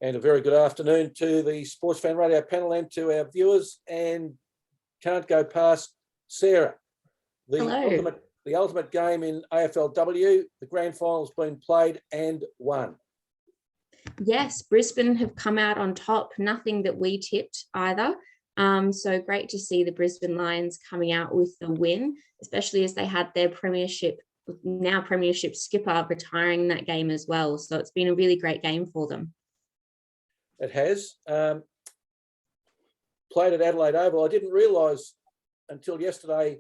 And a very good afternoon to the Sportsfan Radio panel and to our viewers. And can't go past Sarah. The ultimate game in AFLW. The grand final's been played and won. Yes, Brisbane have come out on top. Nothing that we tipped either. So great to see the Brisbane Lions coming out with the win, especially as they had their premiership skipper retiring in that game as well. So it's been a really great game for them. It has. Played at Adelaide Oval. I didn't realise until yesterday,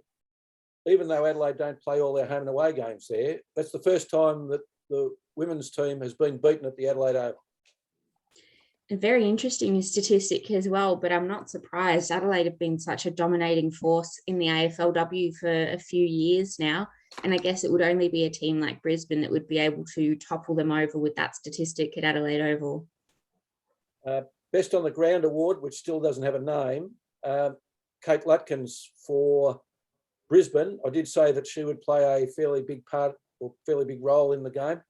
even though Adelaide don't play all their home and away games there, that's the first time that the women's team has been beaten at the Adelaide Oval. A very interesting statistic as well, but I'm not surprised. Adelaide have been such a dominating force in the AFLW for a few years now, and I guess it would only be a team like Brisbane that would be able to topple them over with that statistic at Adelaide Oval. Best on the Ground award, which still doesn't have a name, Kate Lutkins for Brisbane. I did say that she would play a fairly big part or fairly big role in the game.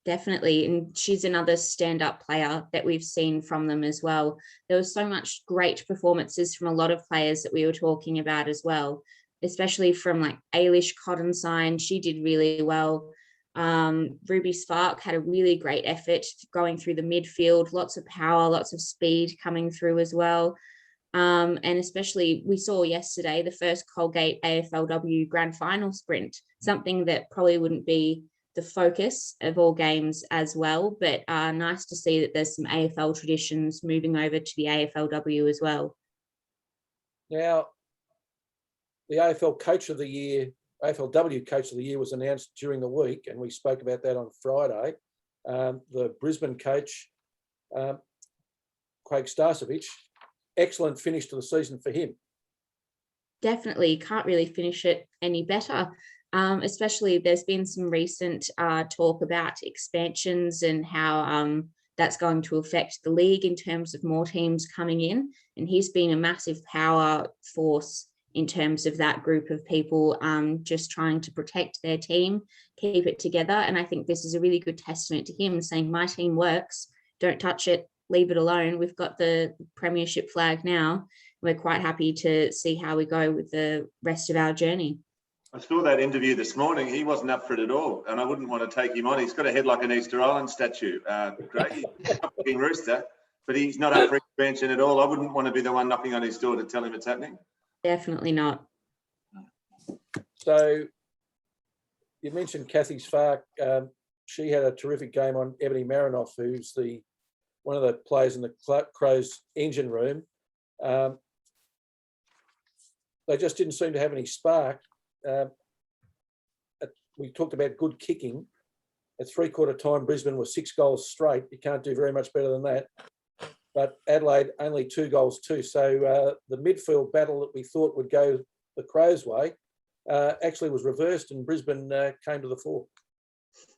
Definitely, and she's another stand-up player that we've seen from them as well. There was so much great performances from a lot of players that we were talking about as well, especially from like Ailish Cottonsign. She did really well. Ruby Spark had a really great effort going through the midfield, lots of power, lots of speed coming through as well. And especially we saw yesterday the first Colgate AFLW Grand Final sprint, something that probably wouldn't be the focus of all games as well, but nice to see that there's some AFL traditions moving over to the AFLW as well. Now, the AFLW Coach of the Year was announced during the week, and we spoke about that on Friday. The Brisbane coach, Craig Starcevich, excellent finish to the season for him. Definitely, can't really finish it any better. Especially there's been some recent talk about expansions and how that's going to affect the league in terms of more teams coming in. And he's been a massive power force in terms of that group of people just trying to protect their team, keep it together. And I think this is a really good testament to him saying, my team works, don't touch it, leave it alone. We've got the premiership flag now. We're quite happy to see how we go with the rest of our journey. I saw that interview this morning. He wasn't up for it at all, and I wouldn't want to take him on. He's got a head like an Easter Island statue. Great, he's a fucking rooster, but he's not up for expansion at all. I wouldn't want to be the one knocking on his door to tell him it's happening. Definitely not. So you mentioned Kathy Spark. She had a terrific game on Ebony Marinoff, who's one of the players in the Crows engine room. They just didn't seem to have any spark. We talked about good kicking. At three-quarter time, Brisbane was 6 goals straight. You can't do very much better than that. But Adelaide only 2 goals too. So the midfield battle that we thought would go the Crows' way actually was reversed, and Brisbane came to the fore.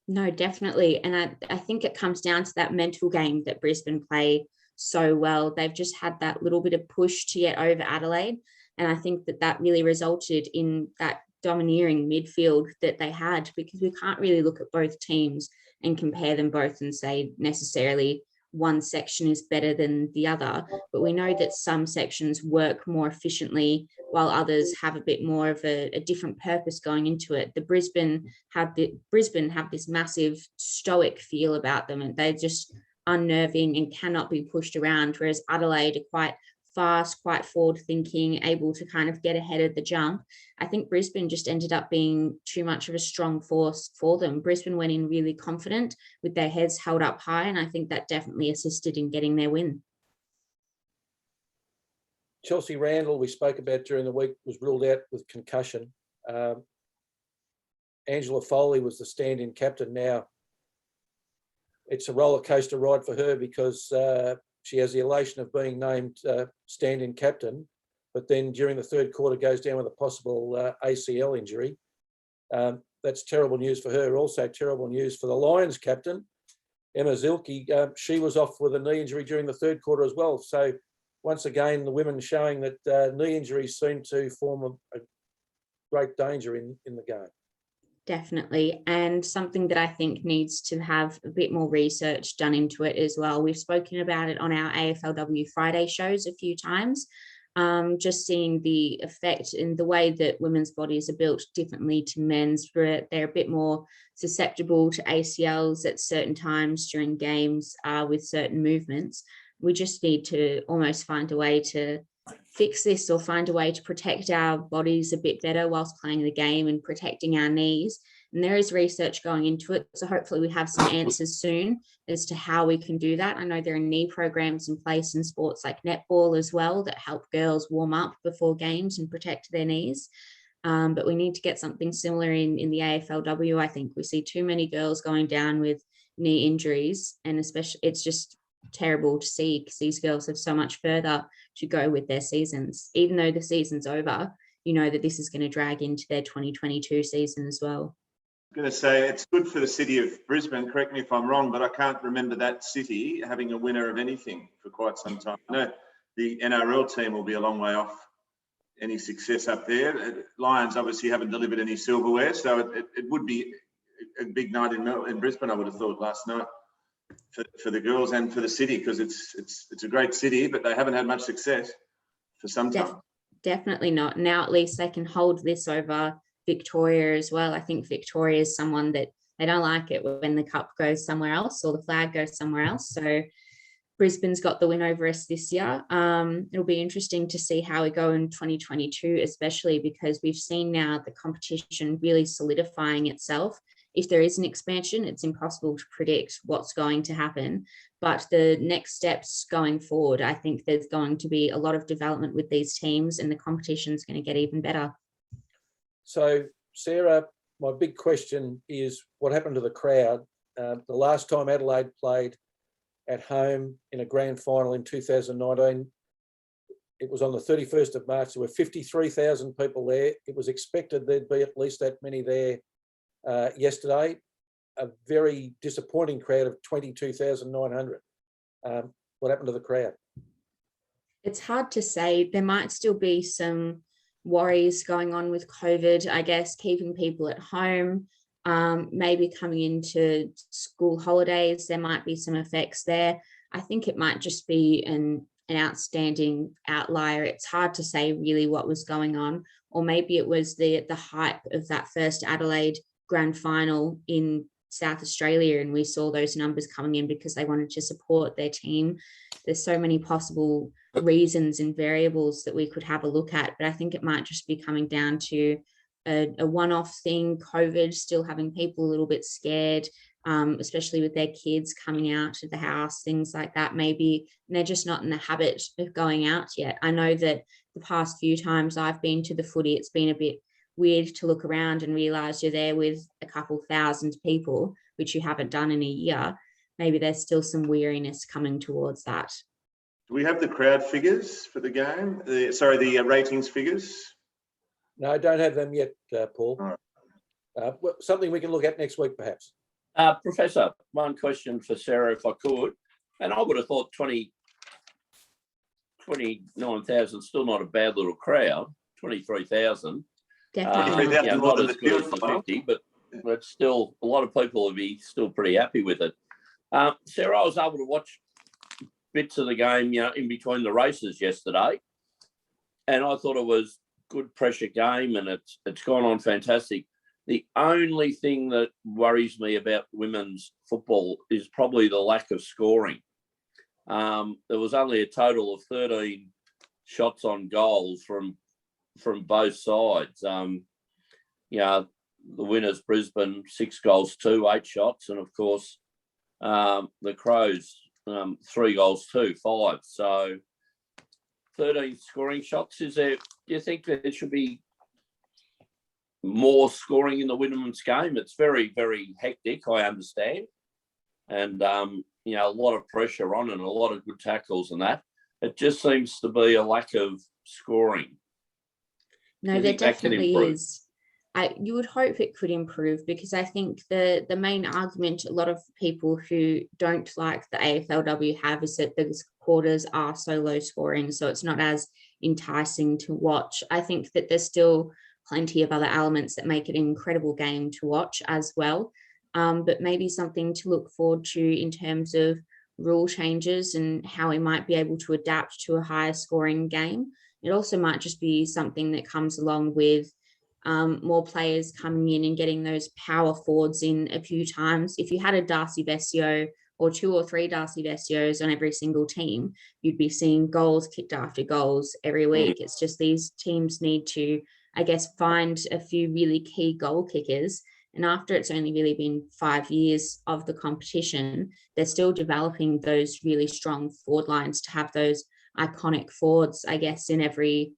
No, definitely. And I think it comes down to that mental game that Brisbane play so well. They've just had that little bit of push to get over Adelaide. And I think that really resulted in that domineering midfield that they had, because we can't really look at both teams and compare them both and say necessarily one section is better than the other. But we know that some sections work more efficiently while others have a bit more of a different purpose going into it. The Brisbane have this massive stoic feel about them, and they're just unnerving and cannot be pushed around, whereas Adelaide are quite fast, quite forward thinking, able to kind of get ahead of the jump. I think Brisbane just ended up being too much of a strong force for them. Brisbane went in really confident with their heads held up high, and I think that definitely assisted in getting their win. Chelsea Randall, we spoke about during the week, was ruled out with concussion. Angela Foley was the stand-in captain. Now, it's a roller coaster ride for her because she has the elation of being named stand-in captain, but then during the third quarter goes down with a possible ACL injury. That's terrible news for her. Also terrible news for the Lions captain, Emma Zielke. She was off with a knee injury during the third quarter as well. So once again, the women showing that knee injuries seem to form a great danger in the game. Definitely. And something that I think needs to have a bit more research done into it as well. We've spoken about it on our AFLW Friday shows a few times. Just seeing the effect in the way that women's bodies are built differently to men's, where they're a bit more susceptible to ACLs at certain times during games with certain movements. We just need to almost find a way to fix this or find a way to protect our bodies a bit better whilst playing the game and protecting our knees. And there is research going into it. So hopefully we have some answers soon as to how we can do that. I know there are knee programs in place in sports like netball as well that help girls warm up before games and protect their knees. But we need to get something similar in the AFLW. I think we see too many girls going down with knee injuries, and especially it's just terrible to see because these girls have so much further to go with their seasons. Even though the season's over, you know that this is going to drag into their 2022 season as well. I'm going to say it's good for the city of Brisbane, correct me if I'm wrong, but I can't remember that city having a winner of anything for quite some time. I know the NRL team will be a long way off any success up there. Lions obviously haven't delivered any silverware, so it would be a big night in Brisbane, I would have thought, last night for the girls and for the city, because it's a great city, but they haven't had much success for some time. Definitely not. Now at least they can hold this over Victoria as well. I think Victoria is someone that they don't like it when the cup goes somewhere else or the flag goes somewhere else. So Brisbane's got the win over us this year. It'll be interesting to see how we go in 2022, especially because we've seen now the competition really solidifying itself. If there is an expansion, it's impossible to predict what's going to happen. But the next steps going forward, I think there's going to be a lot of development with these teams and the competition is going to get even better. So, Sarah, my big question is what happened to the crowd? The last time Adelaide played at home in a grand final in 2019, it was on the 31st of March. There were 53,000 people there. It was expected there'd be at least that many there yesterday. A very disappointing crowd of 22,900. What happened to the crowd? It's hard to say. There might still be some worries going on with COVID, I guess, keeping people at home, maybe coming into school holidays. There might be some effects there. I think it might just be an outstanding outlier. It's hard to say really what was going on, or maybe it was the hype of that first Adelaide Grand Final in South Australia, and we saw those numbers coming in because they wanted to support their team. There's so many possible reasons and variables that we could have a look at, but I think it might just be coming down to a one-off thing, COVID still having people a little bit scared, especially with their kids coming out of the house, things like that. Maybe they're just not in the habit of going out yet. I know that the past few times I've been to the footy, it's been a bit weird to look around and realize you're there with a couple thousand people, which you haven't done in a year. Maybe there's still some weariness coming towards that. Do we have the crowd figures for the game? The ratings figures? No, I don't have them yet, Paul. Right. Something we can look at next week, perhaps. Professor, one question for Sarah, if I could. And I would have thought 29,000 still not a bad little crowd, 23,000. Definitely. Not as good as the 50, but still a lot of people will be still pretty happy with it. Sarah, I was able to watch bits of the game, in between the races yesterday, and I thought it was good pressure game, and it's gone on fantastic. The only thing that worries me about women's football is probably the lack of scoring. There was only a total of 13 shots on goals from both sides. The winners, Brisbane, 6 goals, 2, 8 shots. And of course, the Crows, 3 goals, 2, 5. So 13 scoring shots. Do you think that there should be more scoring in the women's game? It's very, very hectic, I understand. And, a lot of pressure on and a lot of good tackles and that. It just seems to be a lack of scoring. No, there definitely is. You would hope it could improve, because I think the main argument a lot of people who don't like the AFLW have is that the quarters are so low scoring, so it's not as enticing to watch. I think that there's still plenty of other elements that make it an incredible game to watch as well. But maybe something to look forward to in terms of rule changes and how we might be able to adapt to a higher scoring game. It also might just be something that comes along with more players coming in and getting those power forwards in a few times. If you had a Darcy Vescio or 2 or 3 Darcy Vescios on every single team, you'd be seeing goals kicked after goals every week. It's just these teams need to, I guess, find a few really key goal kickers. And after it's only really been 5 years of the competition, they're still developing those really strong forward lines to have those iconic forwards, I guess, in every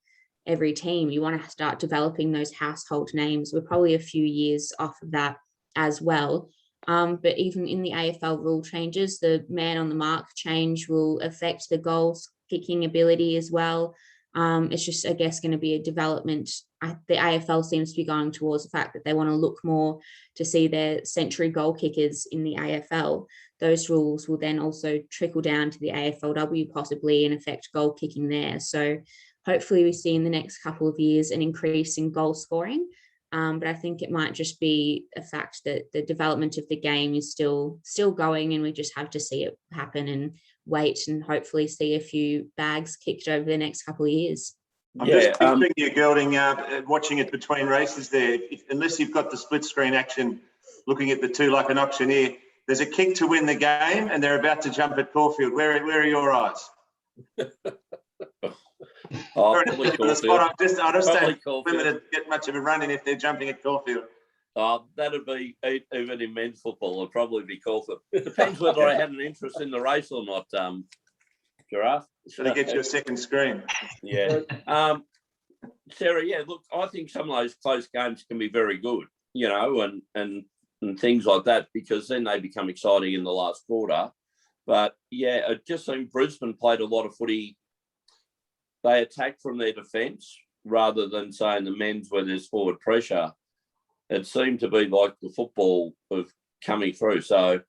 team. You want to start developing those household names. We're probably a few years off of that as well. But even in the AFL rule changes, the man on the mark change will affect the goals kicking ability as well. It's just, I guess, going to be a development. The AFL seems to be going towards the fact that they want to look more to see their century goal kickers in the AFL. Those rules will then also trickle down to the AFLW possibly and affect goal kicking there. So hopefully we see in the next couple of years an increase in goal scoring. But I think it might just be a fact that the development of the game is still going, and we just have to see it happen and wait and hopefully see a few bags kicked over the next couple of years. I'm just picturing you, Gelding, watching it between races there. Unless you've got the split screen action, looking at the two like an auctioneer, there's a kick to win the game and they're about to jump at Caulfield. Where are your eyes? Probably Caulfield. I just don't limited to get much of a run in if they're jumping at Caulfield. That'd be, even in men's football, it'd probably be Caulfield. Depends whether I had an interest in the race or not, Giraffe. Should I get you a second screen? Yeah. Sarah, yeah, look, I think some of those close games can be very good, you know, and things like that, because then they become exciting in the last quarter. But, yeah, it just seemed Brisbane played a lot of footy. They attacked from their defence rather than saying the men's where there's forward pressure. It seemed to be like the football of coming through. So,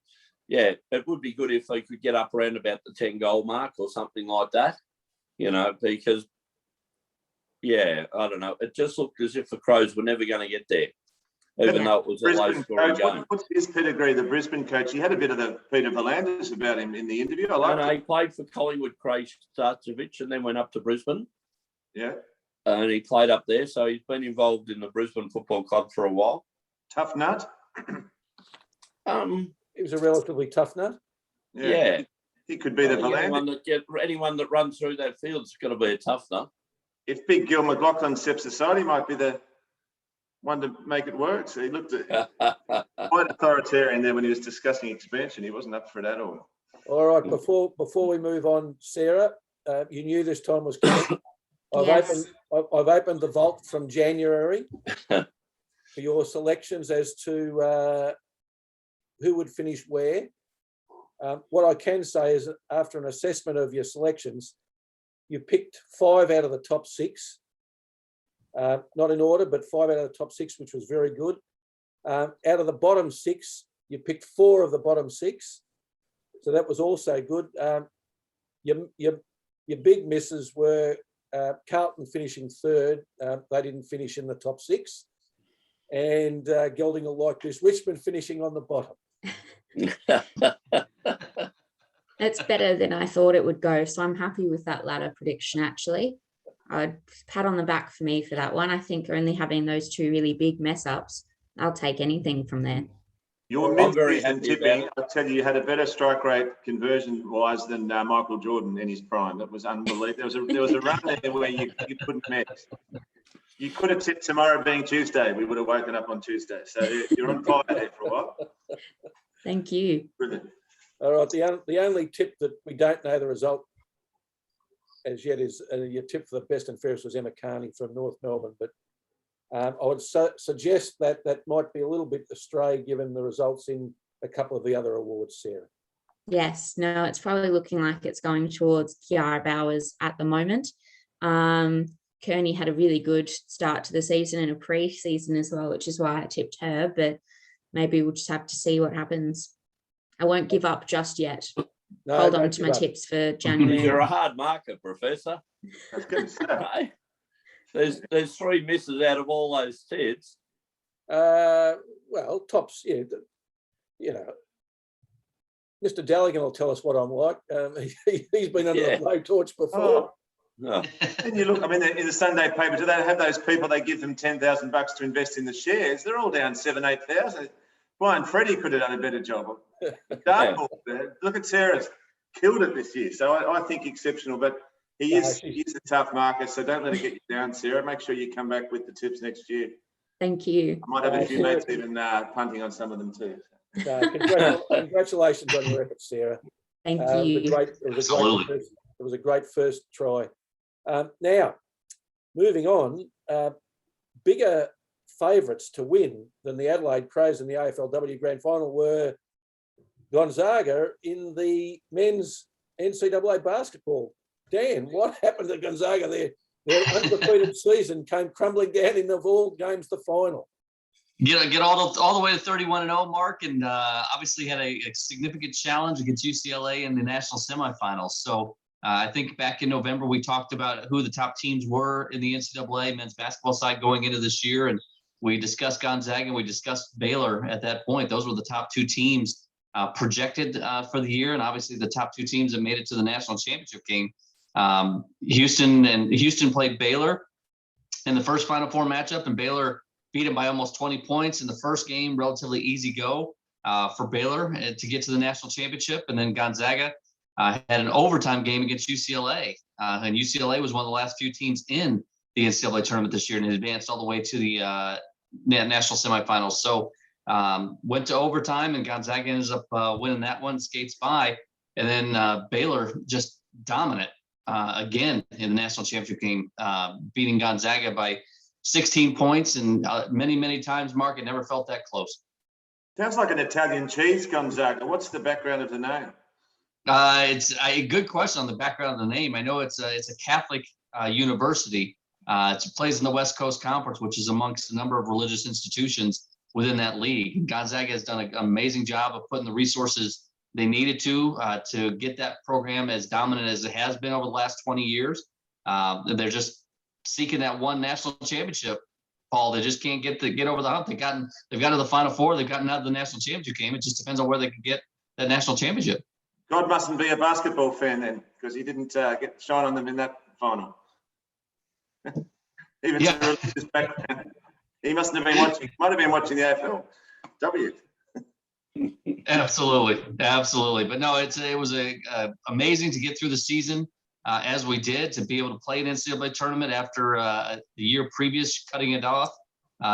yeah, it would be good if they could get up around about the 10-goal mark or something like that, you know, because, yeah, I don't know. It just looked as if the Crows were never going to get there, even though it was a low-scoring game. What's his pedigree, the Brisbane coach? He had a bit of the Peter V'landers about him in the interview. I liked it. He played for Collingwood, Craig Starcevich, and then went up to Brisbane. Yeah. And he played up there, so he's been involved in the Brisbane Football Club for a while. Tough nut. He was a relatively tough nut. Yeah. He could be the V'landers. Anyone that runs through that field's got to be a tough nut. If Big Gil McLaughlin steps aside, he might be the one to make it work. So he looked quite authoritarian there when he was discussing expansion. He wasn't up for it at all. All right, before we move on, Sarah, you knew this time was coming. Yes. I've opened the vault from January for your selections as to who would finish where. What I can say is that after an assessment of your selections, you picked 5 out of the top 6. Not in order, but 5 out of the top 6, which was very good. Out of the bottom 6, you picked 4 of the bottom 6. So that was also good. Your big misses were Carlton finishing 3rd. They didn't finish in the top 6. And Gelding will like this, Richmond finishing on the bottom. That's better than I thought it would go. So I'm happy with that latter prediction, actually. I'd pat on the back for me for that one. I think only having those 2 really big mess ups, I'll take anything from there. Your mid-season tipping, I tell you had a better strike rate conversion-wise than Michael Jordan in his prime. That was unbelievable. There was a run there where you couldn't miss. You could have tipped tomorrow being Tuesday. We would have woken up on Tuesday. So you're on fire there for a while. Thank you. Brilliant. All right, the only tip that we don't know the result as yet is your tip for the best and fairest was Emma Carney from North Melbourne, but I would suggest that might be a little bit astray given the results in a couple of the other awards, Sarah. Yes, no, it's probably looking like it's going towards Kiara Bowers at the moment. Kearney had a really good start to the season and a pre-season as well, which is why I tipped her, but maybe we'll just have to see what happens. I won't give up just yet. No, hold on to my tips for January. You're a hard marker, Professor. That's good stuff. There's 3 misses out of all those tits. Well, tops, yeah, you know, Mr. Daligan will tell us what I'm like. He's been under the blow torch before. No. And you look, I mean, in the Sunday paper, do they have those people, they give them $10,000 to invest in the shares? They're all down 7,000, 8,000. Brian Freddie could have done a better job. Look at Sarah's killed it this year. So I think exceptional, but he is a tough marker. So don't let it get you down, Sarah. Make sure you come back with the tips next year. Thank you. I might have a few mates even punting on some of them too. Congratulations on your efforts, Sarah. Thank you. It was a great first try. Now, moving on, bigger favourites to win than the Adelaide Crows in the AFLW Grand Final were Gonzaga in the men's NCAA basketball. Dan, what happened to Gonzaga there? Their undefeated season came crumbling down in, of all games, the final. Get all the way to 31-0, Mark, and obviously had a significant challenge against UCLA in the national semifinals. So I think back in November, we talked about who the top teams were in the NCAA men's basketball side going into this year, and we discussed Gonzaga and we discussed Baylor at that point. Those were the top 2 teams projected for the year, and obviously the top 2 teams that made it to the national championship game. Houston played Baylor in the first Final Four matchup, and Baylor beat him by almost 20 points in the first game. Relatively easy go for Baylor to get to the national championship. And then Gonzaga had an overtime game against UCLA. And UCLA was one of the last few teams in the NCAA tournament this year and advanced all the way to the national semifinals. So went to overtime, and Gonzaga ends up winning that one, skates by. And then Baylor just dominant again in the national championship game, beating Gonzaga by 16 points, and many times, Mark, it never felt that close. Sounds like an Italian cheese, Gonzaga. What's the background of the name? It's a good question on the background of the name. I know it's a Catholic university. It plays in the West Coast Conference, which is amongst a number of religious institutions within that league. Gonzaga has done an amazing job of putting the resources they needed to get that program as dominant as it has been over the last 20 years. They're just seeking that one national championship, Paul. They just can't get over the hump. They've gotten to the Final Four. They've gotten out of the national championship game. It just depends on where they can get that national championship. God mustn't be a basketball fan then, because he didn't get shine on them in that final. Even to the religious background. He mustn't have been watching. Might have been watching the AFLW. Absolutely. But no, it was amazing to get through the season as we did, to be able to play an NCAA tournament after the year previous cutting it off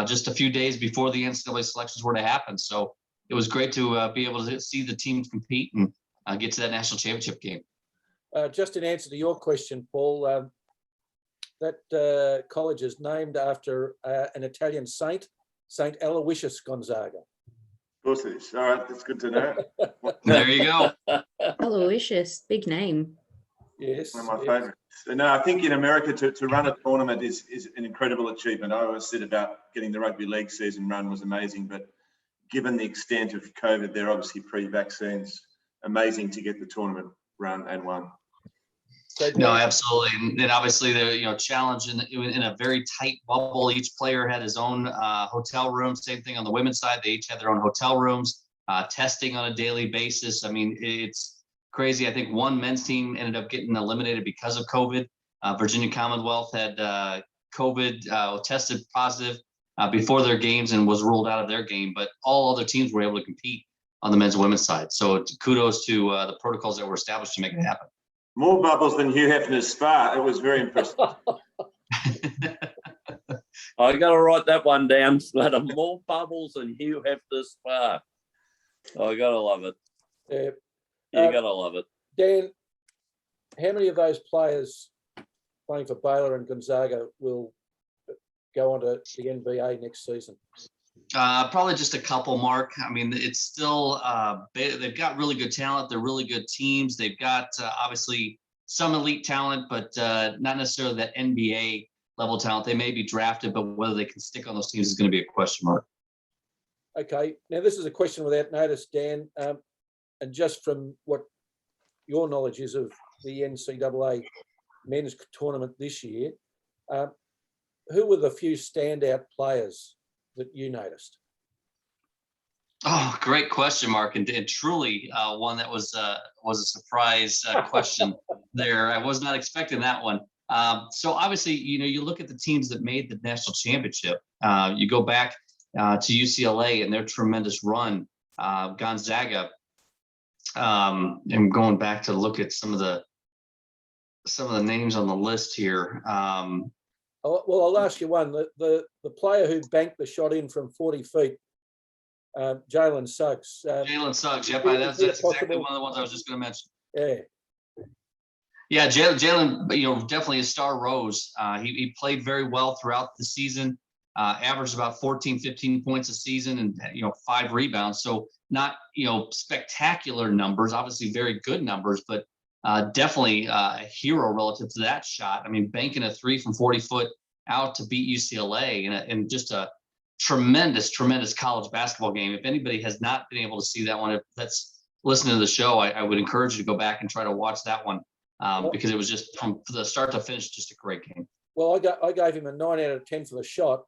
just a few days before the NCAA selections were to happen. So it was great to be able to see the teams compete and get to that national championship game. Just in answer to your question, Paul, that college is named after an Italian saint, Saint Aloysius Gonzaga. Of course it is. All right, that's good to know. There you go. Aloysius, big name. Yes. One of my favourites. No, I think in America to run a tournament is an incredible achievement. I always said about getting the rugby league season run was amazing, but given the extent of COVID, they're obviously pre-vaccines. Amazing to get the tournament run and won. No, absolutely, and obviously the challenge in a very tight bubble. Each player had his own hotel room. Same thing on the women's side; they each had their own hotel rooms. Testing on a daily basis. I mean, it's crazy. I think one men's team ended up getting eliminated because of COVID. Virginia Commonwealth had COVID, tested positive before their games and was ruled out of their game. But all other teams were able to compete on the men's and women's side. So kudos to the protocols that were established to make it happen. More bubbles than Hugh Hefner's spa. It was very impressive. I got to write that one down. More bubbles than Hugh Hefner's spa. I got to love it. Yeah. You got to love it. Dan, how many of those players playing for Baylor and Gonzaga will go on to the NBA next season? Probably just a couple, Mark. I mean, it's still they've got really good talent. They're really good teams. They've got obviously some elite talent, but not necessarily that NBA level talent. They may be drafted, but whether they can stick on those teams is going to be a question mark. Okay. Now, this is a question without notice, Dan, and just from what your knowledge is of the NCAA men's tournament this year, who were the few standout players that you noticed? Oh, great question, Mark, and truly one that was a surprise question there. I was not expecting that one. So obviously, you look at the teams that made the national championship. You go back to UCLA and their tremendous run. Gonzaga. I'm going back to look at some of the names on the list here. Well, I'll ask you one. The player who banked the shot in from 40 feet, Jalen Suggs. Jalen Suggs. Yep, that's exactly one of the ones I was just going to mention. Yeah. Yeah, Jalen, definitely a star rose. He played very well throughout the season, averaged about 14, 15 points a season and, 5 rebounds. So not, spectacular numbers, obviously very good numbers, but definitely a hero relative to that shot. I mean, banking a 3 from 40 foot out to beat UCLA and just a tremendous college basketball game. If anybody has not been able to see that one, if that's listening to the show, I would encourage you to go back and try to watch that one. Because it was just from the start to finish, just a great game. Well, I gave him a 9 out of 10 for the shot,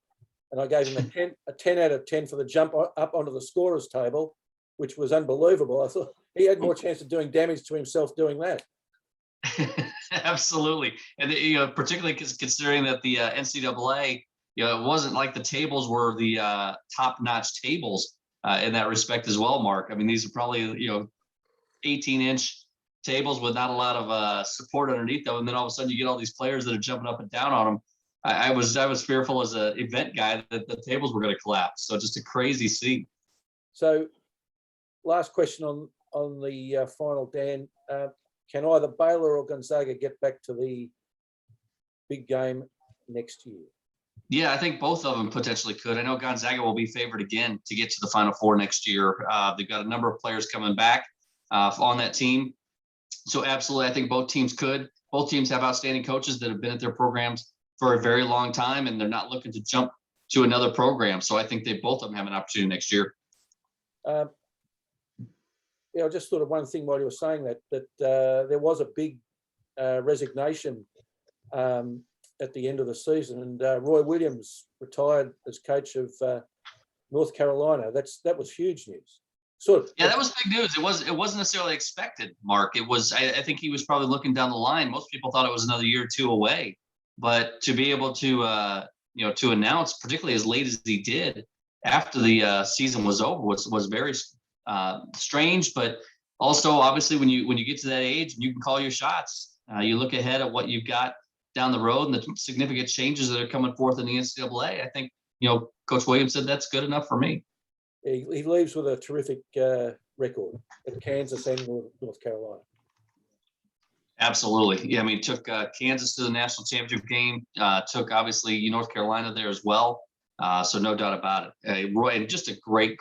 and I gave him a 10 out of 10 for the jump up onto the scorer's table, which was unbelievable. I thought he had more chance of doing damage to himself doing that. Absolutely, and particularly considering that the NCAA, it wasn't like the tables were the top-notch tables in that respect as well, Mark. I mean, these are probably 18-inch tables with not a lot of support underneath them, and then all of a sudden you get all these players that are jumping up and down on them. I was fearful as an event guy that the tables were going to collapse. So just a crazy scene. So, last question on the final, Dan. Can either Baylor or Gonzaga get back to the big game next year? Yeah, I think both of them potentially could. I know Gonzaga will be favored again to get to the Final Four next year. They've got a number of players coming back on that team. So absolutely, I think both teams could. Both teams have outstanding coaches that have been at their programs for a very long time, and they're not looking to jump to another program. So I think both of them have an opportunity next year. I just thought of one thing while you were saying that there was a big resignation at the end of the season, and Roy Williams retired as coach of North Carolina. That was huge news. Yeah, that was big news. It wasn't necessarily expected, Mark. It was. I think he was probably looking down the line. Most people thought it was another year or two away, but to be able to to announce, particularly as late as he did after the season was over, was very strange. But also, obviously, when you get to that age and you can call your shots, you look ahead at what you've got down the road and the significant changes that are coming forth in the NCAA. I think Coach Williams said that's good enough for me. He leaves with a terrific record at Kansas and North Carolina. Absolutely. Yeah, I mean, took Kansas to the national championship game, took obviously North Carolina there as well. So no doubt about it. Roy, and just a great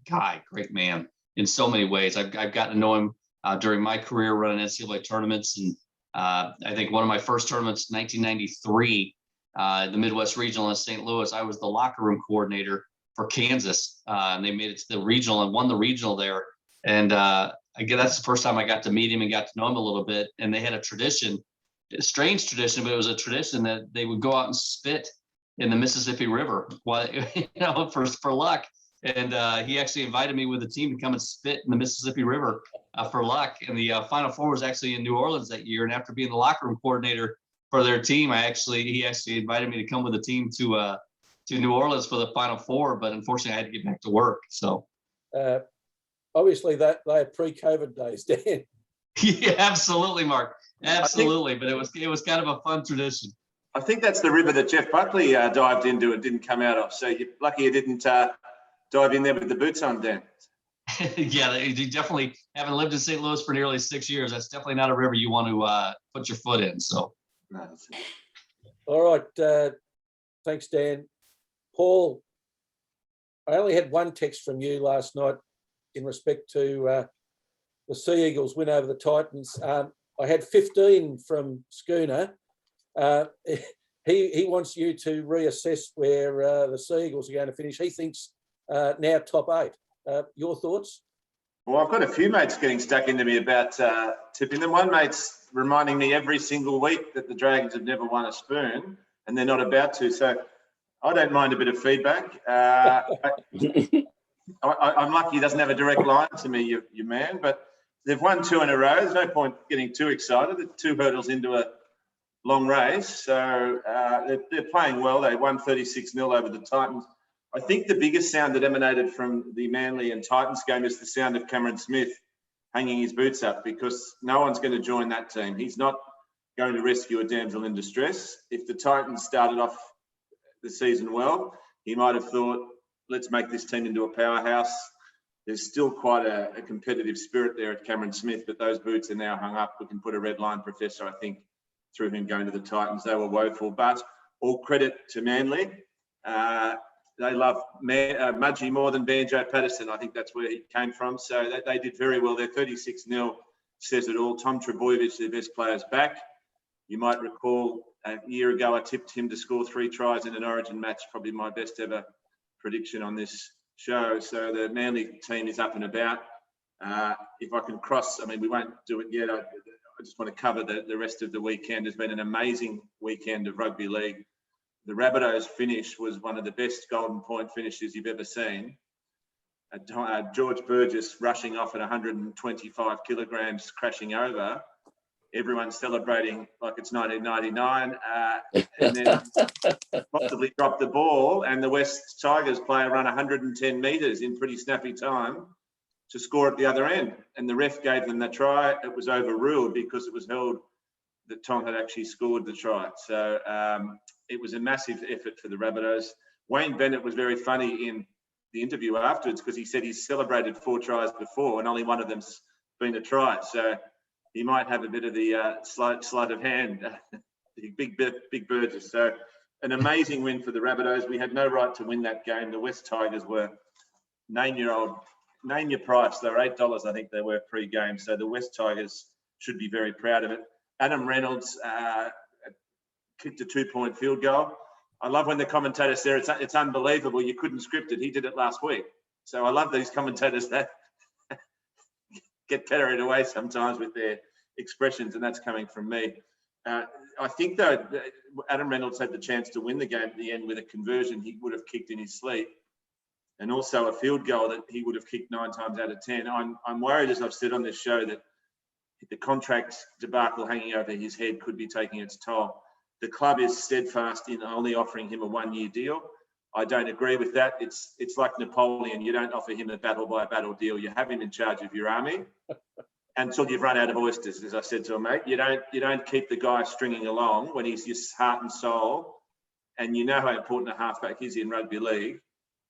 guy, great man in so many ways. I've gotten to know him during my career running NCAA tournaments. And I think one of my first tournaments, 1993, the Midwest Regional in St. Louis, I was the locker room coordinator for Kansas, and they made it to the regional and won the regional there. And again, that's the first time I got to meet him and got to know him a little bit. And they had a tradition, a strange tradition, but it was a tradition that they would go out and spit in the Mississippi River, for luck. And he actually invited me with the team to come and spit in the Mississippi River for luck. And the Final Four was actually in New Orleans that year. And after being the locker room coordinator for their team, he actually invited me to come with the team to New Orleans for the Final Four, but unfortunately I had to get back to work. So obviously that they are pre-COVID days, Dan. Yeah, absolutely, Mark. Absolutely. But it was kind of a fun tradition. I think that's the river that Jeff Buckley dived into and didn't come out of. So you're lucky you didn't dive in there with the boots on, Dan. Yeah, you definitely haven't lived in St. Louis for nearly 6 years. That's definitely not a river you want to put your foot in. So. No, all right. Thanks, Dan. Paul, I only had one text from you last night in respect to the Sea Eagles win over the Titans. I had 15 from Schooner. He wants you to reassess where the Sea Eagles are going to finish. He thinks now top 8. Your thoughts? Well, I've got a few mates getting stuck into me about tipping them. One mate's reminding me every single week that the Dragons have never won a spoon. and they're not about to. So I don't mind a bit of feedback. I'm lucky he doesn't have a direct line to me, your man, but they've won 2 in a row. There's no point getting too excited. They're 2 hurdles into a long race. So they're playing well. They won 36-0 over the Titans. I think the biggest sound that emanated from the Manly and Titans game is the sound of Cameron Smith hanging his boots up, because no one's going to join that team. He's not going to rescue a damsel in distress. If the Titans started off the season well, he might have thought, let's make this team into a powerhouse. There's still quite a competitive spirit there at Cameron Smith, but those boots are now hung up. We can put a red line, Professor, I think, through him going to the Titans. They were woeful, but all credit to Manly. They love Mudgee more than Banjo Patterson. I think that's where he came from. So they did very well. Their 36-0 says it all. Tom Trebojevic, their best player's back. You might recall a year ago, I tipped him to score 3 tries in an Origin match, probably my best ever prediction on this show. So the Manly team is up and about. If I can cross, I mean, we won't do it yet. I just want to cover the rest of the weekend. There's been an amazing weekend of rugby league. The Rabbitohs finish was one of the best Golden Point finishes you've ever seen. George Burgess rushing off at 125 kilograms, crashing over. Everyone's celebrating like it's 1999, and then possibly dropped the ball, and the West Tigers player run 110 metres in pretty snappy time to score at the other end. And the ref gave them the try. It was overruled because it was held that Tom had actually scored the try. So it was a massive effort for the Rabbitohs. Wayne Bennett was very funny in the interview afterwards, because he said he's celebrated 4 tries before and only one of them's been a try. So he might have a bit of the sleight of hand, big Burgess. So an amazing win for the Rabbitohs. We had no right to win that game. The West Tigers were name your price. They were $8, I think they were pre-game. So the West Tigers should be very proud of it. Adam Reynolds kicked a 2-point field goal. I love when the commentator said it's unbelievable. You couldn't script it. He did it last week. So I love these commentators that get carried away sometimes with their expressions, and that's coming from me. I think, though, Adam Reynolds had the chance to win the game at the end with a conversion he would have kicked in his sleep, and also a field goal that he would have kicked 9 times out of 10. I'm worried, as I've said on this show, that the contract debacle hanging over his head could be taking its toll. The club is steadfast in only offering him a 1-year deal. I don't agree with that. It's like Napoleon. You don't offer him a battle-by-battle deal. You have him in charge of your army until you've run out of oysters, as I said to a mate. You don't keep the guy stringing along when he's your heart and soul, and you know how important a halfback is in rugby league.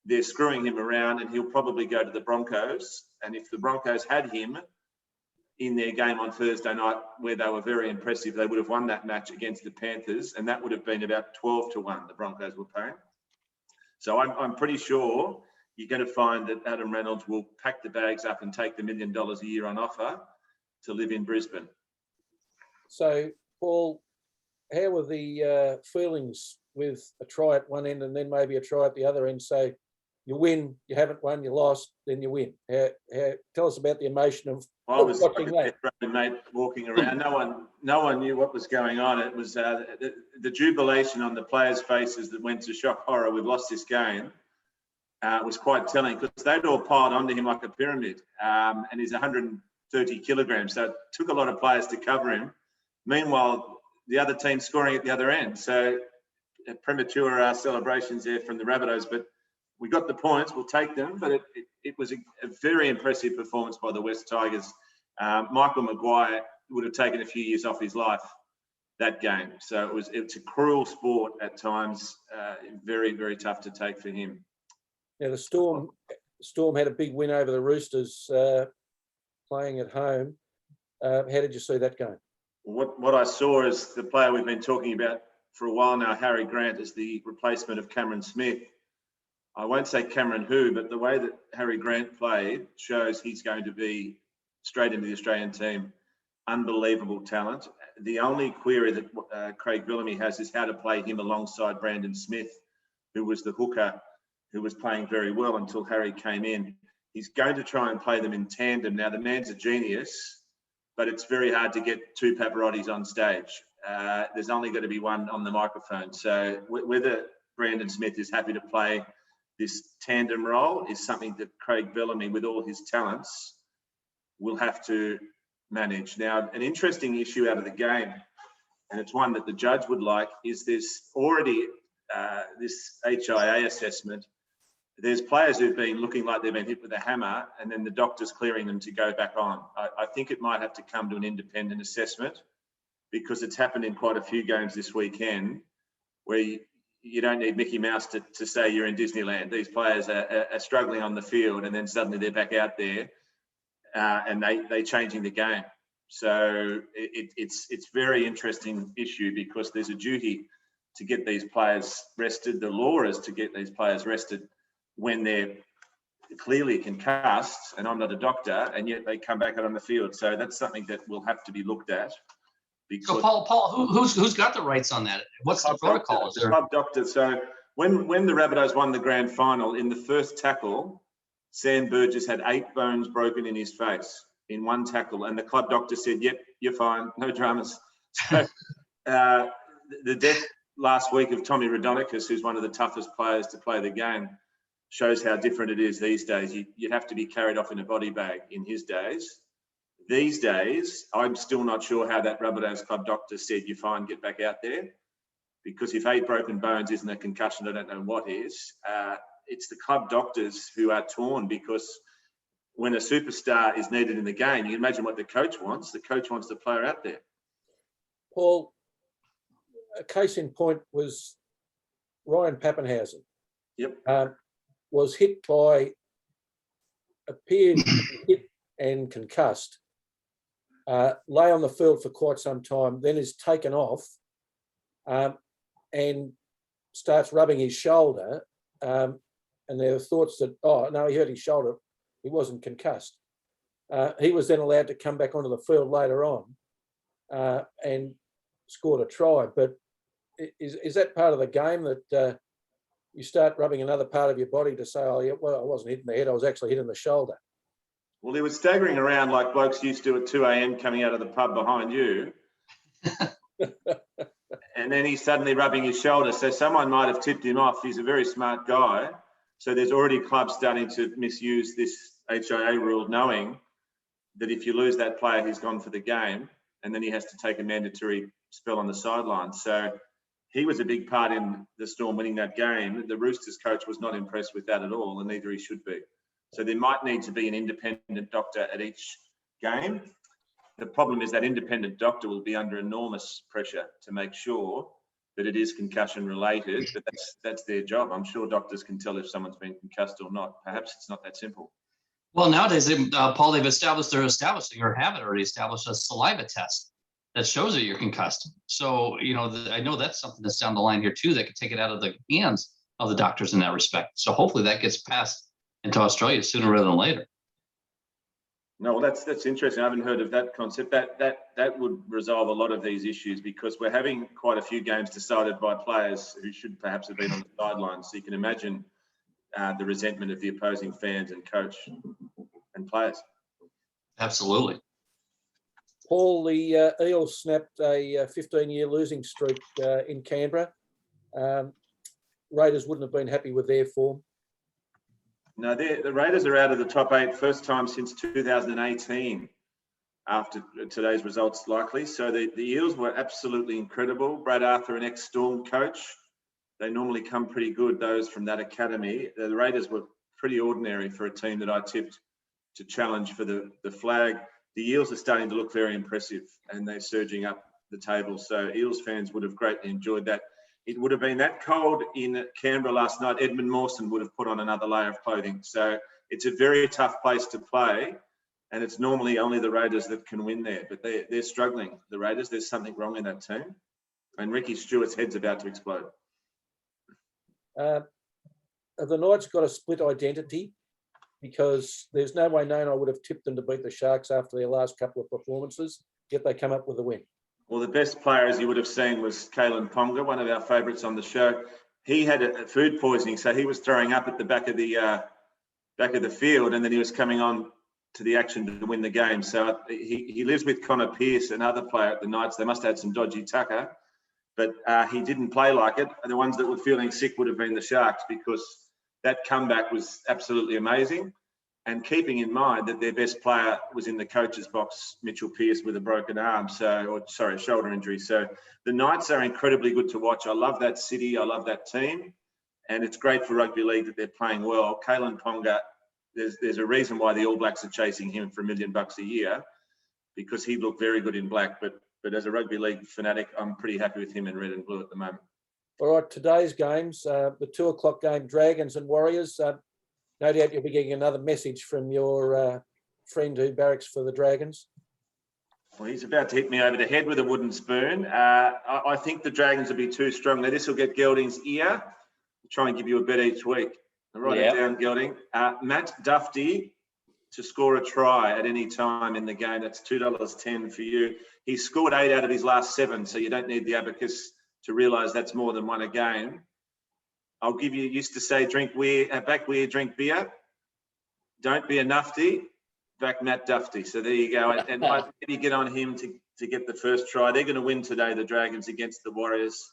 They're screwing him around, and he'll probably go to the Broncos. And if the Broncos had him in their game on Thursday night, where they were very impressive, they would have won that match against the Panthers, and that would have been about 12-1 the Broncos were paying. So I'm pretty sure you're going to find that Adam Reynolds will pack the bags up and take the $1 million a year on offer to live in Brisbane. So, Paul, how were the feelings with a try at one end and then maybe a try at the other end? So you win, you haven't won, you lost, then you win. Tell us about the emotion of I was like watching a that. mate walking around. No one knew what was going on. It was the jubilation on the players' faces that went to shock horror. We've lost this game. Was quite telling, because they'd all piled onto him like a pyramid, and he's 130 kilograms. So it took a lot of players to cover him. Meanwhile, the other team scoring at the other end. So premature celebrations there from the Rabbitohs, but we got the points. We'll take them. But it was a very impressive performance by the West Tigers. Michael Maguire would have taken a few years off his life that game. So it's a cruel sport at times. Very, very tough to take for him. Now, the Storm had a big win over the Roosters playing at home. How did you see that game? What I saw is the player we've been talking about for a while now, Harry Grant, is the replacement of Cameron Smith. I won't say Cameron who, but the way that Harry Grant played shows he's going to be straight into the Australian team. Unbelievable talent. The only query that Craig Bellamy has is how to play him alongside Brandon Smith, who was the hooker, who was playing very well until Harry came in. He's going to try and play them in tandem. Now, the man's a genius, but it's very hard to get 2 Pavarottis on stage. there's only going to be one on the microphone. So whether Brandon Smith is happy to play this tandem role is something that Craig Bellamy, with all his talents, will have to manage. Now, an interesting issue out of the game, and it's one that the judge would like, is there's already this HIA assessment. There's players who've been looking like they've been hit with a hammer, and then the doctor's clearing them to go back on. I think it might have to come to an independent assessment, because it's happened in quite a few games this weekend where you don't need Mickey Mouse to say you're in Disneyland. These players are struggling on the field, and then suddenly they're back out there and they're changing the game. So it's very interesting issue, because there's a duty to get these players rested. The law is to get these players rested when they're clearly concussed, and I'm not a doctor, and yet they come back out on the field. So that's something that will have to be looked at. So Paul, who's got the rights on that? What's the protocol? The club doctor. So when the Rabbitohs won the grand final, in the first tackle, Sam Burgess had 8 bones broken in his face in one tackle, and the club doctor said, "Yep, you're fine, no dramas." So the death last week of Tommy Radonicus, who's one of the toughest players to play the game, shows how different it is these days. You'd have to be carried off in a body bag in his days. These days, I'm still not sure how that Rabbitohs club doctor said, "You're fine, get back out there." Because if 8 broken bones isn't a concussion, I don't know what is. It's the club doctors who are torn, because when a superstar is needed in the game, you can imagine what the coach wants. The coach wants the player out there. Paul, a case in point was Ryan Pappenhausen. Yep. Was hit appeared hit and concussed, lay on the field for quite some time, then is taken off and starts rubbing his shoulder. And there are thoughts that, oh, no, he hurt his shoulder. He wasn't concussed. He was then allowed to come back onto the field later on and scored a try. But is that part of the game that you start rubbing another part of your body to say, oh, yeah, well, I wasn't hitting the head, I was actually hitting the shoulder? Well, he was staggering around like blokes used to at 2 a.m. coming out of the pub behind you. And then he's suddenly rubbing his shoulder. So someone might have tipped him off. He's a very smart guy. So there's already clubs starting to misuse this HIA rule, knowing that if you lose that player, he's gone for the game, and then he has to take a mandatory spell on the sideline. So he was a big part in the Storm winning that game. The Roosters coach was not impressed with that at all, and neither he should be. So there might need to be an independent doctor at each game. The problem is that independent doctor will be under enormous pressure to make sure that it is concussion related, but that's their job. I'm sure doctors can tell if someone's been concussed or not. Perhaps it's not that simple. Well, nowadays, Paul, they've establishing or have it already established a saliva test that shows that you're concussed. So, I know that's something that's down the line here too, that could take it out of the hands of the doctors in that respect. So hopefully that gets passed into Australia sooner rather than later. No, well, that's interesting. I haven't heard of that concept. That would resolve a lot of these issues, because we're having quite a few games decided by players who should perhaps have been on the sidelines. So you can imagine the resentment of the opposing fans and coach and players. Absolutely. Paul, the Eels snapped a 15-year losing streak in Canberra. Raiders wouldn't have been happy with their form. No, the Raiders are out of the top 8, first time since 2018 after today's results likely. So the Eels were absolutely incredible. Brad Arthur, an ex-Storm coach. They normally come pretty good, those from that academy. The Raiders were pretty ordinary for a team that I tipped to challenge for the flag. The Eels are starting to look very impressive, and they're surging up the table. So Eels fans would have greatly enjoyed that. It would have been that cold in Canberra last night, Edmund Mawson would have put on another layer of clothing. So it's a very tough place to play, and it's normally only the Raiders that can win there. But they're struggling, the Raiders. There's something wrong in that team. And Ricky Stewart's head's about to explode. Have the Knights got a split identity? Because there's no way known I would have tipped them to beat the Sharks after their last couple of performances, yet they come up with a win. Well, the best player, as you would have seen, was Kalen Ponga, one of our favourites on the show. He had a food poisoning, so he was throwing up at the back of the field, and then he was coming on to the action to win the game. So he lives with Connor Pearce, another player at the Knights. They must have had some dodgy tucker, but he didn't play like it. And the ones that were feeling sick would have been the Sharks, because that comeback was absolutely amazing. And keeping in mind that their best player was in the coach's box, Mitchell Pearce, with a broken arm, shoulder injury. So the Knights are incredibly good to watch. I love that city. I love that team. And it's great for rugby league that they're playing well. Kalen Ponga, there's a reason why the All Blacks are chasing him for $1 million a year, because he looked very good in black. But as a rugby league fanatic, I'm pretty happy with him in red and blue at the moment. All right, today's games, the 2:00 game, Dragons and Warriors. No doubt you'll be getting another message from your friend who barracks for the Dragons. Well, he's about to hit me over the head with a wooden spoon. I think the Dragons will be too strong. Now, this will get Gelding's ear. I'll try and give you a bet each week. I'll write it down, Gelding. Matt Duffy to score a try at any time in the game. That's $2.10 for you. He's scored 8 out of his last 7, so you don't need the abacus to realise that's more than 1 a game. I'll give you, used to say, drink beer. Don't be a nufty, back Matt Duffy. So there you go. And maybe get on him to get the first try. They're going to win today, the Dragons, against the Warriors.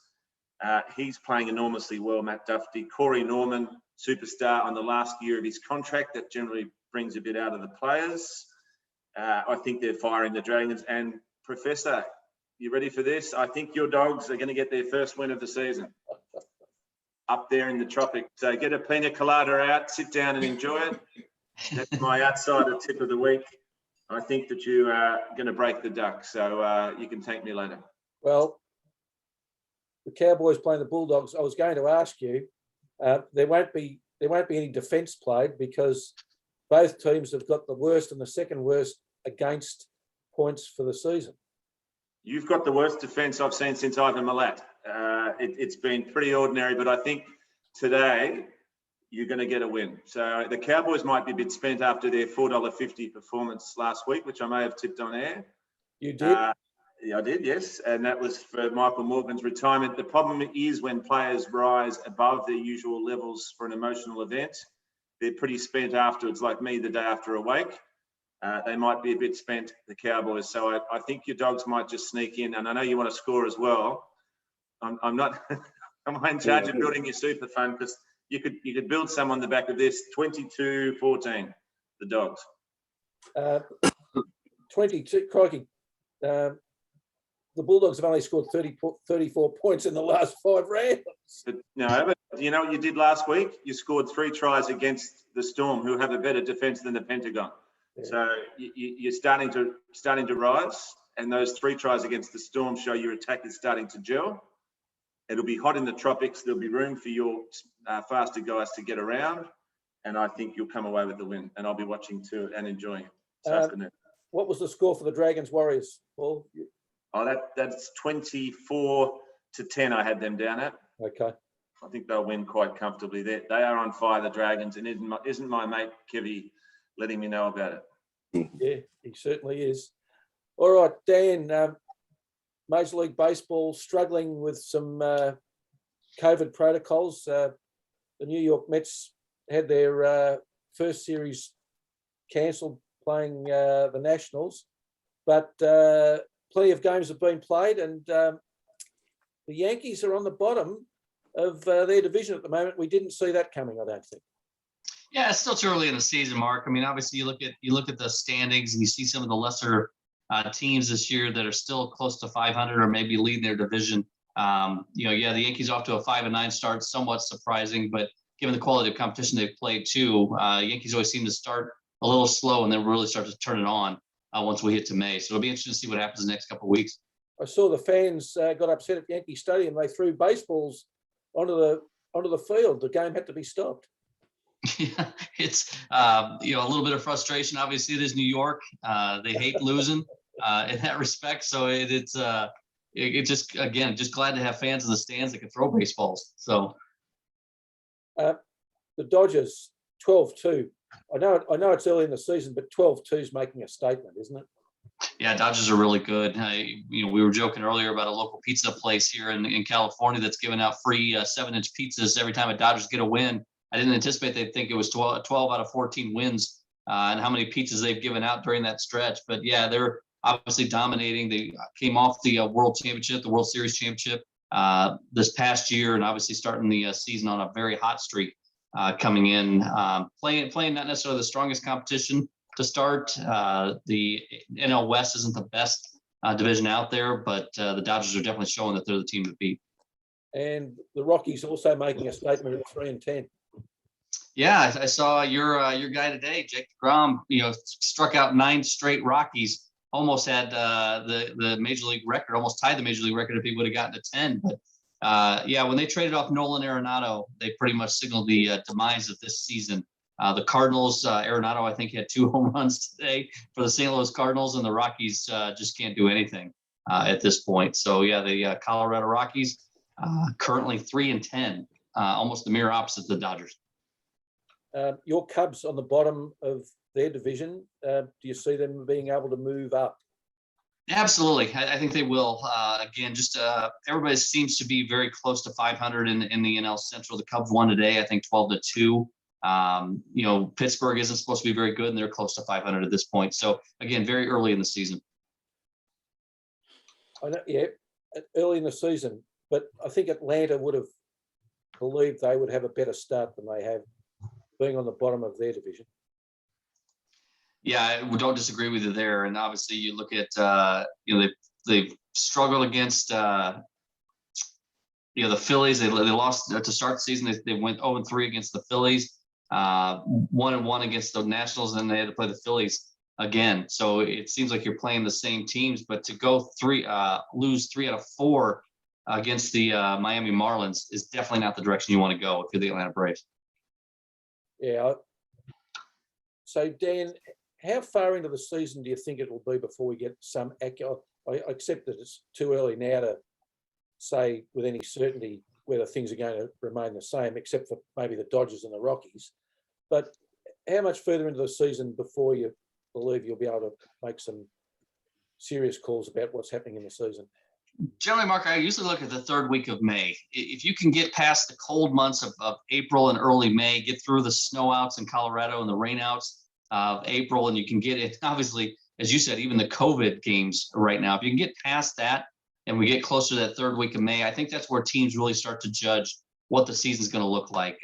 He's playing enormously well, Matt Duffy. Corey Norman, superstar on the last year of his contract. That generally brings a bit out of the players. I think they're firing the Dragons. And Professor, you ready for this? I think your Dogs are going to get their first win of the season up there in the tropics. So get a pina colada out, sit down and enjoy it. That's my outsider tip of the week. I think that you are going to break the duck, so you can thank me later. Well, the Cowboys playing the Bulldogs, I was going to ask you, there won't be any defence played, because both teams have got the worst and the second worst against points for the season. You've got the worst defence I've seen since Ivan Milat. It's been pretty ordinary, but I think today you're going to get a win. So the Cowboys might be a bit spent after their $4.50 performance last week, which I may have tipped on air. You did? Yeah, I did, yes. And that was for Michael Morgan's retirement. The problem is when players rise above their usual levels for an emotional event, they're pretty spent afterwards, like me the day after a wake. They might be a bit spent, the Cowboys. So I think your Dogs might just sneak in. And I know you want to score as well. I'm not I'm in charge of building your super fund, because you could build some on the back of this. 22-14, the Dogs. 22, crikey. The Bulldogs have only scored 34 points in the last 5 rounds. But you know what you did last week? You scored 3 tries against the Storm, who have a better defence than the Pentagon. Yeah. So you're starting to rise, and those 3 tries against the Storm show your attack is starting to gel. It'll be hot in the tropics. There'll be room for your faster guys to get around, and I think you'll come away with the win. And I'll be watching too and enjoying it this afternoon. What was the score for the Dragons Warriors, Paul? Oh, that's 24-10. I had them down at. Okay. I think they'll win quite comfortably. They are on fire, the Dragons, and isn't my mate Kevy letting me know about it? Yeah, he certainly is. All right, Dan. Major League Baseball struggling with some COVID protocols. The New York Mets had their first series cancelled, playing the Nationals, but plenty of games have been played, and the Yankees are on the bottom of their division at the moment. We didn't see that coming, I don't think. Yeah, it's still too early in the season, Mark. I mean, obviously, you look at the standings and you see some of the lesser teams this year that are still close to 500 or maybe leading their division. The Yankees off to a 5-9 start, somewhat surprising, but given the quality of competition they've played too, Yankees always seem to start a little slow and then really start to turn it on once we hit to May. So it'll be interesting to see what happens the next couple of weeks. I saw the fans got upset at Yankee Stadium. They threw baseballs onto the field. The game had to be stopped. Yeah, it's a little bit of frustration. Obviously, it is New York. They hate losing in that respect. So it's just glad to have fans in the stands that can throw baseballs. So the Dodgers 12-2. I know it's early in the season, but 12-2 is making a statement, isn't it? Yeah, Dodgers are really good. We were joking earlier about a local pizza place here in California that's giving out free 7-inch pizzas every time the Dodgers get a win. I didn't anticipate they'd think it was 12 out of 14 wins and how many pizzas they've given out during that stretch. But yeah, they're obviously dominating. They came off the World Championship, the World Series Championship this past year, and obviously starting the season on a very hot streak coming in, playing not necessarily the strongest competition to start. The NL West isn't the best division out there, but the Dodgers are definitely showing that they're the team to beat. And the Rockies also making a statement at 3-10. Yeah, I saw your guy today, Jake DeGrom, struck out 9 straight Rockies, almost had the Major League record, almost tied the Major League record if he would have gotten to 10. But yeah, when they traded off Nolan Arenado, they pretty much signaled the demise of this season. The Cardinals, Arenado, I think, had 2 home runs today for the St. Louis Cardinals, and the Rockies just can't do anything at this point. So yeah, the Colorado Rockies currently 3-10, almost the mirror opposite of the Dodgers. Your Cubs on the bottom of their division, do you see them being able to move up? Absolutely. I think they will. Again, just everybody seems to be very close to 500 in the NL Central. The Cubs won today, I think 12-2. Pittsburgh isn't supposed to be very good, and they're close to 500 at this point. So again, very early in the season. I know, yeah, early in the season, but I think Atlanta would have believed they would have a better start than they have, being on the bottom of their division. Yeah, we don't disagree with you there. And obviously, you look at they've struggled against the Phillies. They lost to start the season. They went 0-3 against the Phillies, 1-1 against the Nationals, and then they had to play the Phillies again. So it seems like you're playing the same teams. But to go lose 3 out of 4 against the Miami Marlins is definitely not the direction you want to go if you're the Atlanta Braves. Yeah. So Dan, how far into the season do you think it will be before we get some accurate? I accept that it's too early now to say with any certainty whether things are going to remain the same, except for maybe the Dodgers and the Rockies. But how much further into the season before you believe you'll be able to make some serious calls about what's happening in the season? Generally, Mark, I usually look at the 3rd week of May. If you can get past the cold months of April and early May, get through the snowouts in Colorado and the rainouts of April, and you can get it, obviously, as you said, even the COVID games right now, if you can get past that and we get closer to that 3rd week of May, I think that's where teams really start to judge what the season's going to look like.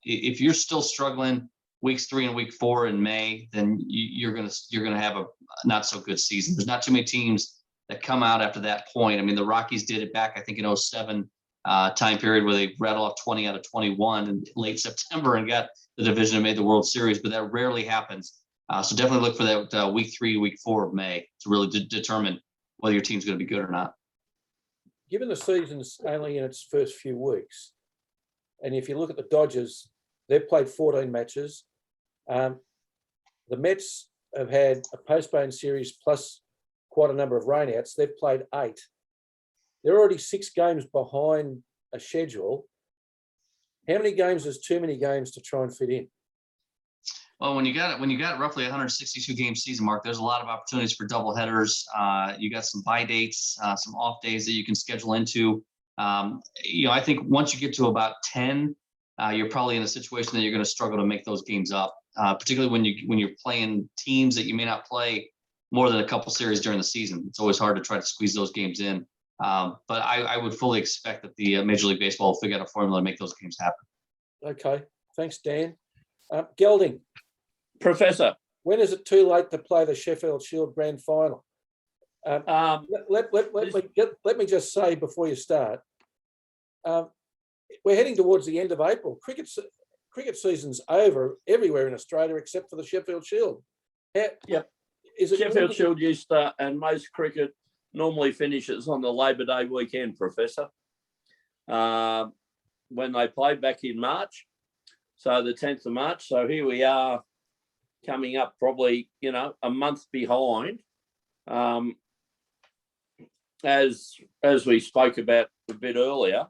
If you're still struggling weeks 3 and week 4 in May, then you're going to have a not so good season. There's not too many teams that come out after that point. I mean, the Rockies did it back, I think, in 2007 time period where they rattled off 20 out of 21 in late September and got the division and made the World Series, but that rarely happens. So definitely look for that week 3, week 4 of May to really determine whether your team's going to be good or not. Given the season's only in its first few weeks, and if you look at the Dodgers, they've played 14 matches. The Mets have had a postponed series plus quite a number of rainouts. They've played 8. They're already 6 games behind a schedule. How many games is too many games to try and fit in? Well, when you got roughly 162 game season, Mark, there's a lot of opportunities for double headers. You got some bye dates, some off days that you can schedule into. I think once you get to about 10, you're probably in a situation that you're going to struggle to make those games up, particularly when you're playing teams that you may not play more than a couple series during the season. It's always hard to try to squeeze those games in. But I would fully expect that the Major League Baseball will figure out a formula to make those games happen. Okay. Thanks, Dan. Gelding. Professor. When is it too late to play the Sheffield Shield Grand Final? Let me just say before you start, we're heading towards the end of April. Cricket season's over everywhere in Australia except for the Sheffield Shield. Yep. Sheffield Shield used to, and most cricket normally finishes on the Labor Day weekend, Professor, when they played back in March. So the 10th of March. So here we are coming up probably, a month behind. As we spoke about a bit earlier,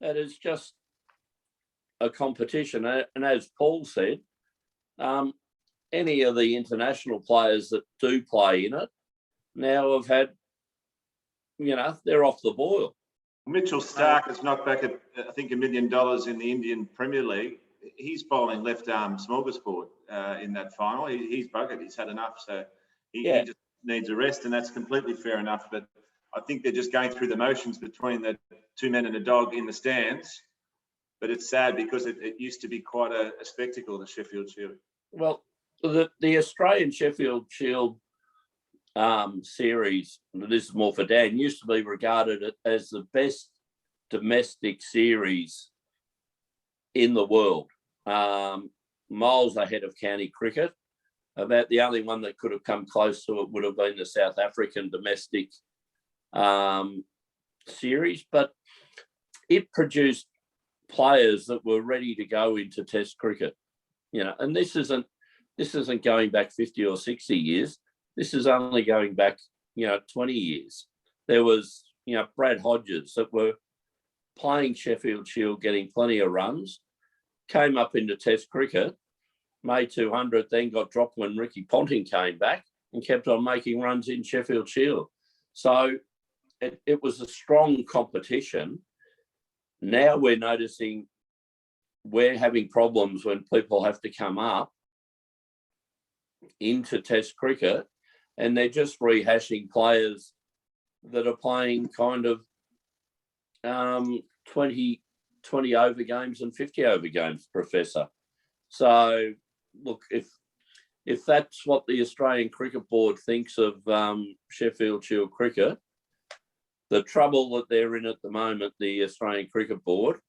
it is just a competition. And as Paul said, any of the international players that do play in it now have had, they're off the boil. Mitchell Stark has knocked back, I think, $1 million in the Indian Premier League. he's bowling left arm smorgasbord in that final. He's buggered. He's had enough. So he just needs a rest, and that's completely fair enough. But I think they're just going through the motions between the two men and a dog in the stands. But it's sad because it used to be quite a spectacle, the Sheffield Shield. Well, the Australian Sheffield Shield series, this is more for Dan, used to be regarded as the best domestic series in the world, miles ahead of county cricket. About the only one that could have come close to it would have been the South African domestic series, but it produced players that were ready to go into Test cricket. And this isn't going back 50 or 60 years. This is only going back 20 years. There was Brad Hodges that were playing Sheffield Shield, getting plenty of runs, came up into Test cricket, made 200, then got dropped when Ricky Ponting came back and kept on making runs in Sheffield Shield. So it was a strong competition. Now we're noticing we're having problems when people have to come up into Test cricket, and they're just rehashing players that are playing kind of 20 over games and 50 over games, Professor. So, look, if that's what the Australian Cricket Board thinks of Sheffield Shield cricket, the trouble that they're in at the moment, the Australian Cricket Board,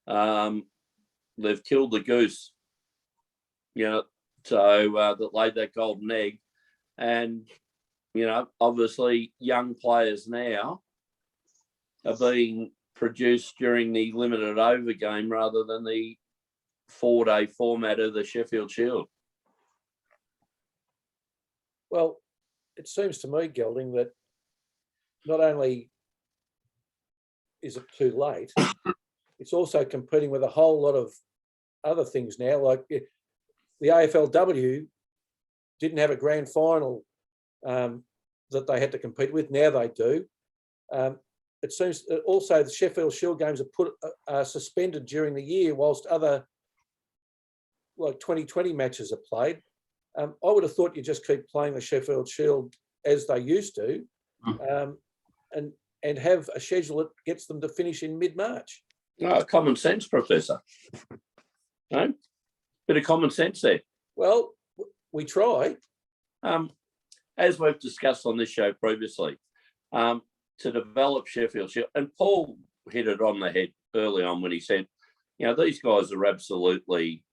they've killed the goose, that laid that golden egg. And, obviously young players now are being produced during the limited over game rather than the 4-day format of the Sheffield Shield. Well, it seems to me, Gelding, that not only is it too late, it's also competing with a whole lot of other things now. Like the AFLW didn't have a grand final that they had to compete with. Now they do. It seems also the Sheffield Shield games are suspended during the year whilst other like 2020 matches are played. I would have thought you just keep playing the Sheffield Shield as they used to, and have a schedule that gets them to finish in mid-March. Common sense, Professor. No? Bit of common sense there. Well, we try. As we've discussed on this show previously, to develop Sheffield Shield, and Paul hit it on the head early on when he said, these guys are absolutely,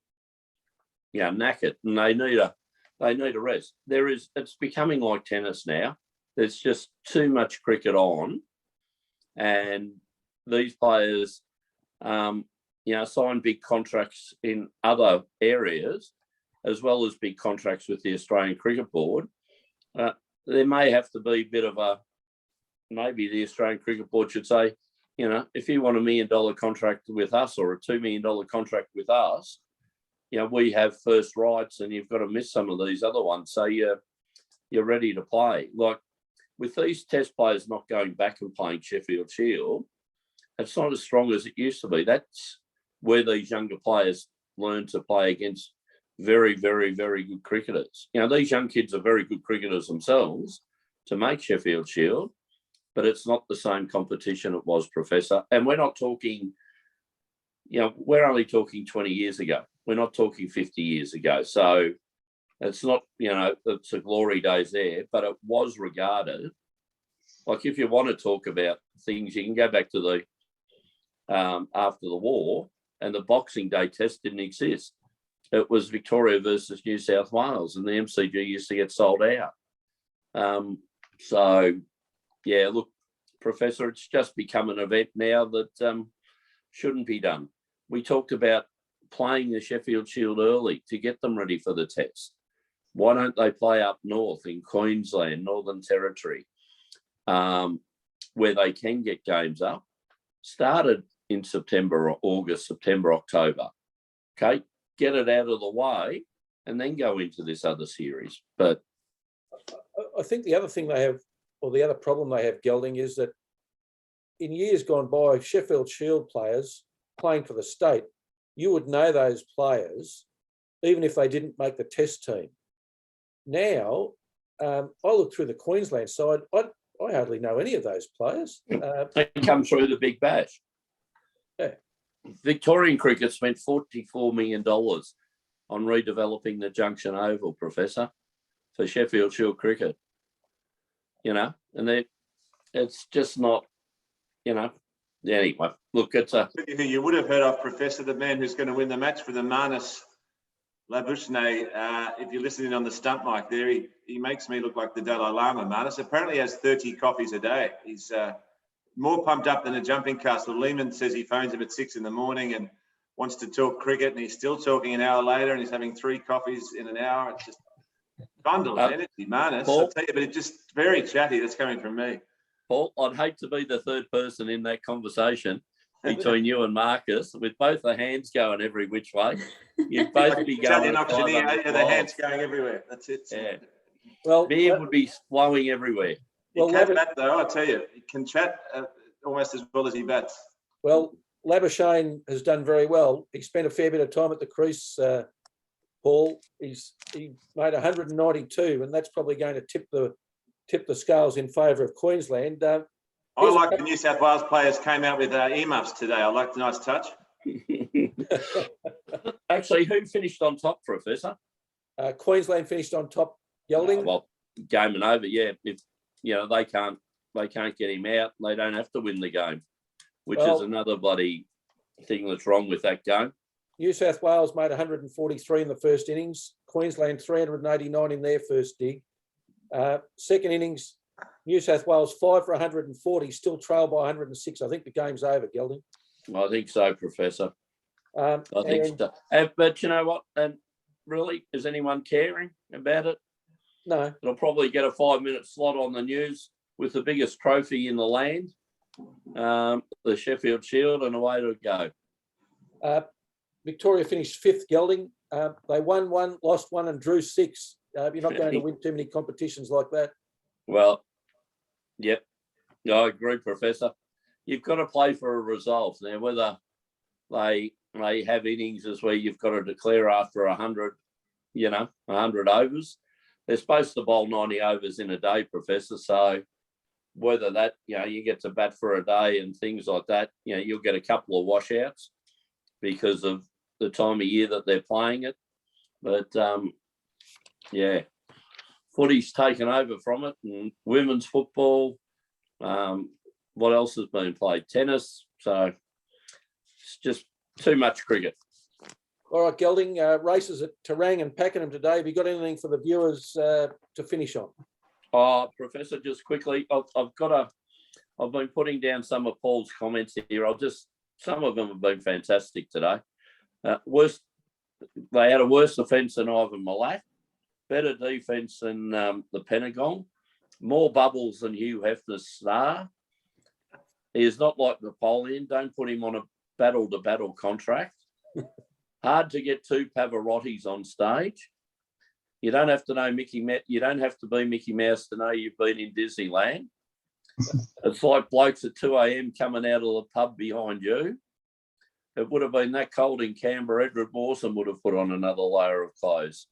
knackered, and they need a rest. It's becoming like tennis now. There's just too much cricket on, and these players, sign big contracts in other areas, as well as big contracts with the Australian Cricket Board. There may have to be a bit of maybe the Australian Cricket Board should say, if you want $1 million contract with us or a $2 million contract with us, we have first rights, and you've got to miss some of these other ones. So you're ready to play. Like with these Test players not going back and playing Sheffield Shield, it's not as strong as it used to be. That's where these younger players learn to play against very, very, very good cricketers. These young kids are very good cricketers themselves to make Sheffield Shield, but it's not the same competition it was, Professor. And we're not talking, we're only talking 20 years ago. We're not talking 50 years ago. So it's not, it's a glory days there, but it was regarded. Like if you want to talk about things, you can go back to the after the war, and the Boxing Day Test didn't exist. It was Victoria versus New South Wales, and the MCG used to get sold out. Look, Professor, it's just become an event now that shouldn't be done. We talked about playing the Sheffield Shield early to get them ready for the Test. Why don't they play up north in Queensland, Northern Territory, where they can get games up? Started in September or August, September, October. Okay, get it out of the way and then go into this other series. But I think the other thing they have, or the other problem they have, Gelding, is that in years gone by, Sheffield Shield players playing for the state you would know those players, even if they didn't make the test team. Now, I look through the Queensland side, I hardly know any of those players. They come through the Big Bash. Yeah. Victorian cricket spent $44 million on redeveloping the Junction Oval, Professor, for Sheffield Shield cricket. And it's just not, Anyway, look, it's a... Who you would have heard of, Professor, the man who's going to win the match for the Manus Labuschagne. If you're listening on the stump mic there, he makes me look like the Dalai Lama. Manus apparently has 30 coffees a day. He's more pumped up than a jumping castle. Lehman says he phones him at 6 a.m. and wants to talk cricket, and he's still talking an hour later, and he's having 3 coffees in an hour. It's just bundle of energy, Manus. Paul, I'll tell you, but it's just very chatty. That's coming from me. Paul, I'd hate to be the third person in that conversation between you and Marcus, with both the hands going every which way. You'd both be going. Italian auctioneer, the hands going everywhere. That's it. Yeah. Well, beer would be flowing everywhere. He can bat, though, I tell you. He can chat almost as well as he bats. Well, Labuschagne has done very well. He spent a fair bit of time at the crease, Paul. He made 192, and that's probably going to tip the scales in favour of Queensland. I like the New South Wales players came out with earmuffs today. I like the nice touch. Actually, who finished on top, Professor? Queensland finished on top. Gelding. Well, game and over. Yeah, if they can't get him out, they don't have to win the game, which is another bloody thing that's wrong with that game. New South Wales made 143 in the first innings. Queensland 389 in their first dig. Second innings, New South Wales 5 for 140, still trailed by 106. I think the game's over, Gelding. I think so, Professor. I think so. But you know what? And really, is anyone caring about it? No. It'll probably get a 5-minute slot on the news with the biggest trophy in the land, the Sheffield Shield, and away to go. Victoria finished 5th, Gelding. They won 1, lost 1, and drew 6. You're not going to win too many competitions like that. Well, yep. I agree, Professor. You've got to play for a result. Now, whether they have innings where you've got to declare after 100 overs. They're supposed to bowl 90 overs in a day, Professor. So whether that, you get to bat for a day and things like that, you'll get a couple of washouts because of the time of year that they're playing it. But, footy's taken over from it, and women's football. What else has been played? Tennis. So it's just too much cricket. All right, Gelding, races at Terang and Pakenham today. Have you got anything for the viewers to finish on? Professor, just quickly, I've been putting down some of Paul's comments here. Some of them have been fantastic today. They had a worse offence than Ivan Milat, better defence than the Pentagon, more bubbles than Hugh Hefner's star. He is not like Napoleon. Don't put him on a battle-to-battle contract. Hard to get 2 Pavarottis on stage. You don't have to know You don't have to be Mickey Mouse to know you've been in Disneyland. It's like blokes at 2 a.m. coming out of the pub behind you. It would have been that cold in Canberra. Edward Mawson would have put on another layer of clothes.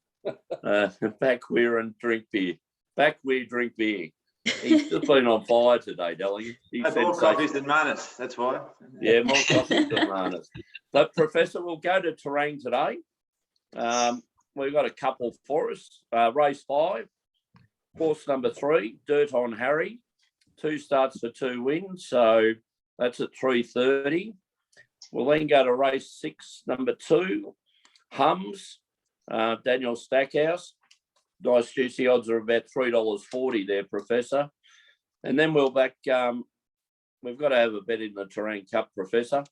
Back where and drink beer. Back where, drink beer. He's just been on fire today, Delling. More coffees than Manus, that's why. Yeah, more coffees than Manus. But, Professor, we'll go to Terang today. We've got a couple for us. Race 5, course number 3, Dirt on Harry. 2 starts for 2 wins, so that's at 3:30. We'll then go to race 6, number 2, Hums, Daniel Stackhouse. Nice juicy odds are about $3.40 there, Professor. And then we'll back, we've got to have a bet in the Terang Cup, Professor.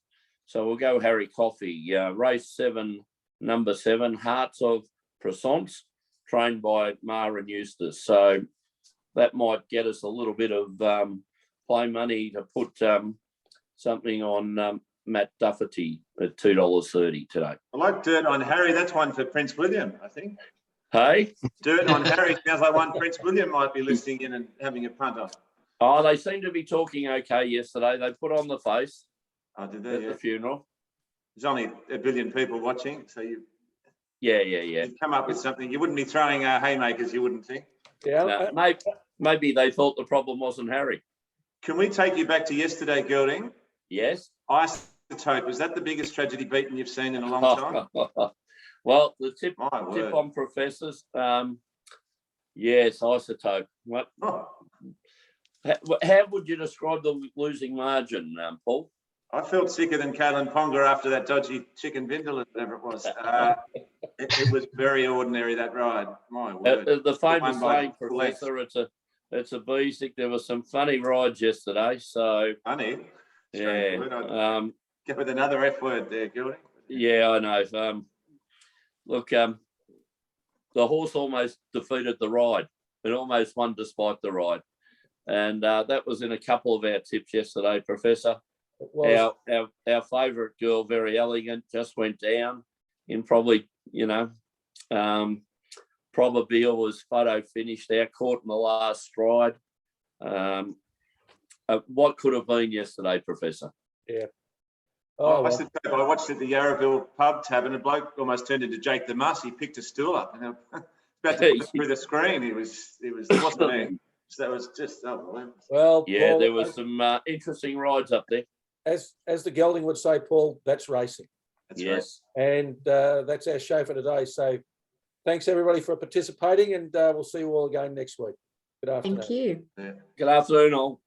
So we'll go Harry Coffey. Race 7, number 7, Hearts of Pressance, trained by Mara and Eustace. So that might get us a little bit of play money to put something on Matt Duffety at $2.30 today. I like Dirt on Harry. That's one for Prince William, I think. Hey? Dirt on Harry sounds like one Prince William might be listening in and having a punt on. Oh, they seem to be talking okay yesterday. They put on the face did they, at the funeral. There's only a billion people watching, so you come up with something. You wouldn't be throwing haymakers, you wouldn't think. Yeah. No, maybe they thought the problem wasn't Harry. Can we take you back to yesterday, Gelding? Yes. Isotope, was that the biggest tragedy beating you've seen in a long time? Well, the tip on professors, yes, Isotope. What? Oh, How would you describe the losing margin, Paul? I felt sicker than Kalen Ponga after that dodgy chicken vindaloo, whatever it was. It was very ordinary, that ride. My word. The famous by saying, full length. Professor, it's a beastic. There were some funny rides yesterday, so Funny. yeah. Get with another F word there, Gelding. Yeah, I know. Look, the horse almost defeated the ride. It almost won despite the ride, and that was in a couple of our tips yesterday, Professor. Our favourite girl, Very Elegant, just went down in probably, Probabile was photo finished out, caught in the last stride. What could have been yesterday, Professor? Yeah. I watched it at the Yarraville pub tab, and a bloke almost turned into Jake the Muss. He picked a stool up and about to put it through the screen. It wasn't me. So that was just unbelievable. Well, yeah, Paul, there was some interesting rides up there. As the Gelding would say, Paul, that's racing. That's Yes. And that's our show for today. So thanks everybody for participating, and we'll see you all again next week. Good afternoon. Thank you. Right. Yeah. Good afternoon, all.